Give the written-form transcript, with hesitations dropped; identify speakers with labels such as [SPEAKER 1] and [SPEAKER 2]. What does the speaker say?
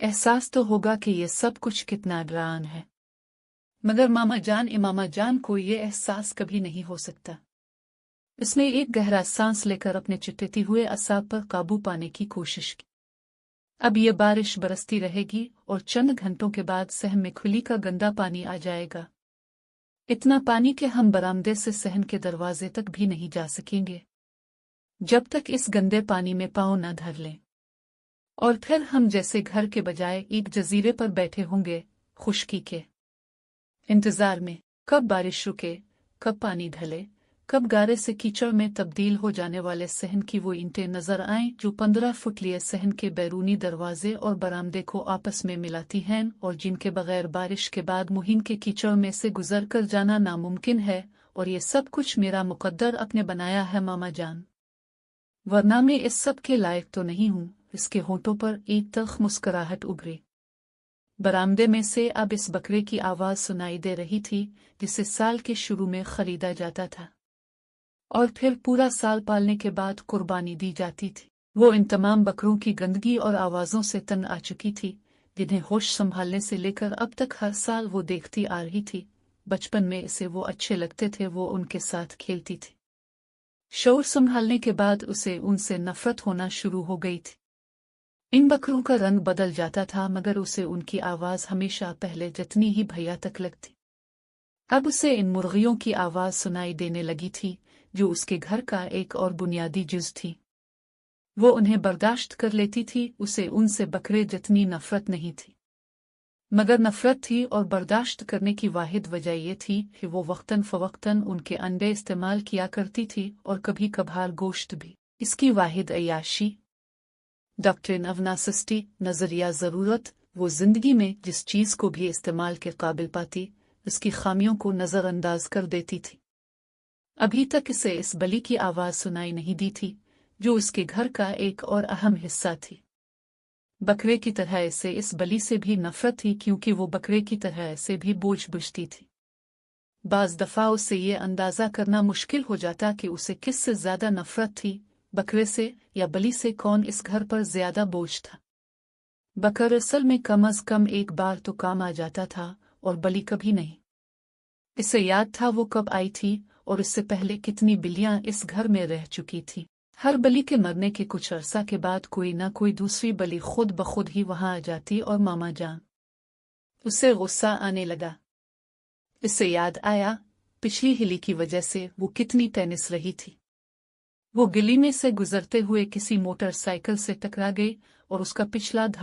[SPEAKER 1] एहसास तो होगा कि ये सब कुछ कितना डरावना है, मगर मामा जान इमामा जान को ये एहसास कभी नहीं हो सकता। इसने एक गहरा सांस लेकर अपने चिट्ठती हुए असाब पर काबू पाने की कोशिश की। अब ये बारिश बरसती रहेगी और चंद घंटों के बाद सहन में खुली का गंदा पानी आ जाएगा। इतना पानी कि हम बरामदे से सहन के दरवाजे तक भी नहीं जा सकेंगे जब तक इस गंदे पानी में पाँव न धर लें। और फिर हम जैसे घर के बजाय एक जजीरे पर बैठे होंगे, खुश्की के इंतजार में। कब बारिश रुके, कब पानी ढले, कब गारे से कीचड़ में तब्दील हो जाने वाले सहन की वो ईंटें नजर आएं जो 15 फुट लिए सहन के बैरूनी दरवाजे और बरामदे को आपस में मिलाती हैं और जिनके बगैर बारिश के बाद मुहिम के कीचड़ में से गुजर कर जाना नामुमकिन है। और ये सब कुछ मेरा मुकद्दर अपने बनाया है मामा जान, वरना मैं इस सब के लायक तो नहीं हूँ। इसके होठों पर एक तल्ख मुस्कुराहट उभरी। बरामदे में से अब इस बकरे की आवाज सुनाई दे रही थी जिसे साल के शुरू में खरीदा जाता था और फिर पूरा साल पालने के बाद कुर्बानी दी जाती थी। वो इन तमाम बकरों की गंदगी और आवाजों से तंग आ चुकी थी जिन्हें होश संभालने से लेकर अब तक हर साल वो देखती आ रही थी। बचपन में इसे वो अच्छे लगते थे, वो उनके साथ खेलती थी। शौर संभालने के बाद उसे उनसे नफरत होना शुरू हो गई थी। इन बकरों का रंग बदल जाता था मगर उसे उनकी आवाज हमेशा पहले जितनी ही भयानक लगती। अब उसे इन मुर्गियों की आवाज सुनाई देने लगी थी जो उसके घर का एक और बुनियादी जुज थी। वो उन्हें बर्दाश्त कर लेती थी, उसे उनसे बकरे जितनी नफरत नहीं थी, मगर नफरत थी और बर्दाश्त करने की वाहिद वजह ये थी कि वो वक्तन फवक्तन उनके अंडे इस्तेमाल किया करती थी और कभी कभार गोश्त भी। इसकी वाहिद अय्याशी, डॉक्ट्रिन ऑफ नेसेसिटी, नजरिया ज़रूरत, वो जिंदगी में जिस चीज़ को भी इस्तेमाल के काबिल पाती उसकी खामियों को नज़रअंदाज कर देती थी। अभी तक इसे इस बली की आवाज़ सुनाई नहीं दी थी जो उसके घर का एक और अहम हिस्सा थी। बकरे की तरह इसे इस बली से भी नफरत थी क्योंकि वो बकरे की तरह से भी बोझ बुझती थी। बाज़ दफ़ा उसे ये अंदाज़ा करना मुश्किल हो जाता कि उसे किससे ज़्यादा नफरत थी, बकरे से या बली से। कौन इस घर पर ज्यादा बोझ था? बकर असल में कम अज कम एक बार तो काम आ जाता था और बली कभी नहीं। इसे याद था वो कब आई थी और इससे पहले कितनी बिल्लियां इस घर में रह चुकी थी। हर बली के मरने के कुछ अरसा के बाद कोई ना कोई दूसरी बली खुद ब खुद ही वहां आ जाती और मामा जान। उसे गुस्सा आने लगा। इससे याद आया पिछली हिली की वजह से वो कितनी टेनिस रही थी। वो गली में से गुजरते हुए किसी मोटरसाइकिल से टकरा गई और उसका पिछला